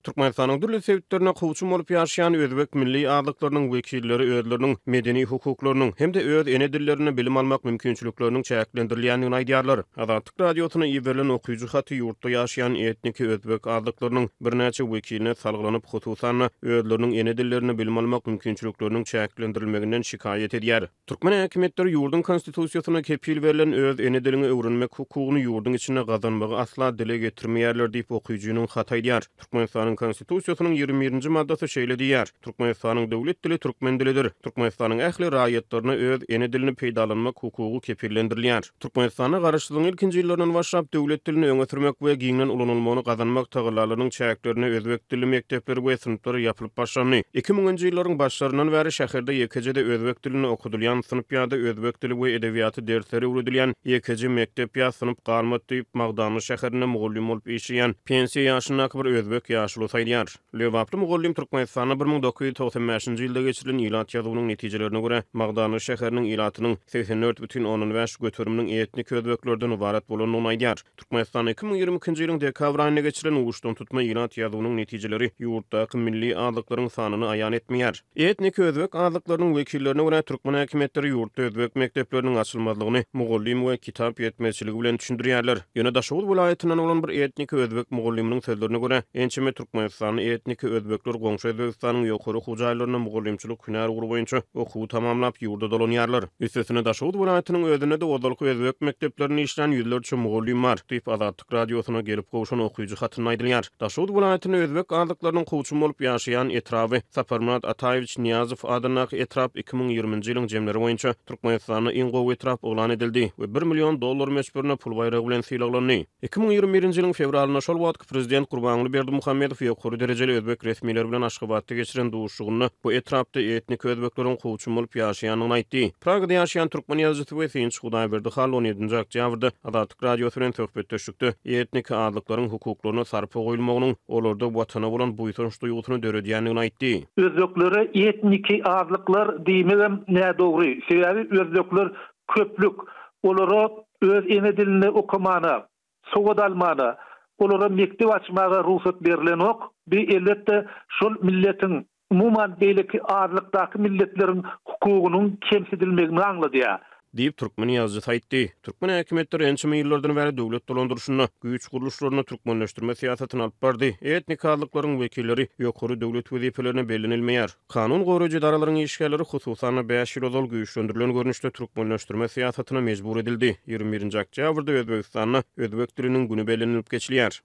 Türkmenistanyň dürli sebitlerine howçum bolup ýaşaýan özbek milli adlyklarynyň wekilleri özleriniň medeni hukuklarynyň hem-de öz ene dillerini bilim almak mümkinçilikleriniň çäklendirilýändigini aýdýarlar. Azatlyk radiosyna ýiberilen okuyjy haty ýurtda ýaşaýan etnik özbek adlyklarynyň birnäçe wekiline salgylanyp hususan özleriniň ene dillerini bilim almak mümkinçilikleriniň çäklendirilmeginden şikaýet edýär. Türkmen häkimetleri ýurdun konstitusiýasyna kepil berilen öz ene dilini öwrenmek hukugyny ýurdun içine gazanmagy asla dile getirmeýärler diýip okuyjynyň hata aýdýar. Türkmenistanyň konstitusiýasynyň 21-nji maddasy şeýle diýär: Türkmenistanyň döwlet dili türkmen dilidir. Türkmenistanyň ähli raýatlaryna öz ene dilini peýdalanmak hukugy kepillendirilýär. Türkmenistana garaşlygyň ilkinji ýyllaryndan başlap döwlet dilini öňe sürmek we giňden ulanylmagyny gazanmak tagylarynyň çäklerini özbek dili mekdepleri we synplary ýapylyp başlandy. 2000-nji ýyllaryň başlaryndan bäri şäherde ýekejede özbek dilini okudylýan sınıp ýa-da özbek dili we edebiýaty dersleri öwredilýän ýekeje mektep ýa sınıp garmat diýip Magdany şäherine mugullim bolup işleýän pensiýa ýaşyna bir özbek ýaşly saýdýar. Lewaply mugullim Türkmenistana 1995-nji ýylda geçirilen ilat ýazywynyň netijelerine görä Magdany şäheriniň ilatynyň 84,5 götürüminiň etnik özbeklerden ibaret bolanyny aýdýar. Türkmenistan 2022-nji ýylyň dekabr aýyna geçirilen uwuşdan tutma ilat ýazywynyň netijeleri ýurtdaky milli adlyklaryň sanyny aýan etmeýär. Etnik özbek adlyklarynyň wekillerine görä türkmen häkimetleri ýurtda özbek mekdepleriniň açylmadygyny mugullim we kitap ýetmezçiligi bilen düşündirýärler. Ýöne Daşowut welaýatynyň bolan bir etnik özbek mugulliminiň sözlerine görä ençeme Türkmenistanyň etnik özbekler goňşy Özbekistanyň ýokary hujaýlaryna mugullimçilik hünär gurup boýunça okuw tamamlap ýurda dolanýarlar. Üstesine Daşowut welaýatynyň özüne de odalyk özbek mekdeplerini işleýän ýüllerçe mugullim bar diýip Azatlyk radiosyna gelip gowşan okuyjy hatyny aýdylýar. Daşowut welaýatyny özbek adlyklarynyň howçum bolup ýaşaýan Etrawy Saparmurat Ataýewич Niýazow adına Etrap 2020-nji ýylyň jemleri boýunça Türkmenistanyň iň gowy Etrap oglan edildi we $1 million meçberine pul baýragy bilen sylaglany. 2021-nji ýylyň fevralyna şol wagtky prezident Gurbanguly Berdimuhammedow ýokary derejeli özbek resmiýetleri bilen Aşgabatda geçiren duşugyny bu Etrapda etnik özbekleriň howçum bolup ýaşaýanyny aýtdy. Pragada ýaşaýan türkmen ýazgysy we Sinç Hudaýberdi hal 17-nji oktýabrda Azatlyk radiosu bilen söhbetleşikdi. Etnik adlyklaryň hukuklaryna sarpa goýulmagynyň olarda watana bolan buýsanç duýgusyny döredýändigini aýtdy. Özbekleri etnik adlyklar diýmegem ne dogry. Sebäbi özbekler köplük. Olara öz ene dilini okumana, sowat almana, olara mektep açmaga ruhsat berilen ok. Bir elbetde şol milletiň umuman beýleki adlykdaky milletleriň hukugynyň kemsidilmegini aňladýar. Diýip türkmen ýazgysy aýtdy. Türkmen häkimetleri ençeme ýyllardan bäri döwlet dolandyrşyna, güýç guruluşlaryna türkmenleşdirme siýasatyny alyp bardy. Etnik adlyklaryň wekilleri ýokary döwlet wezipelerine bellenilmeýär. Kanun goraýjy daralaryň işgärleri hususan 5 ýyl ozal güýçlendirilen görnüşde türkmenleşdirme siýasatyna mejbur edildi. 21-nji oktýabrda Özbekistanda özbek diliniň güni bellenilip geçilýär.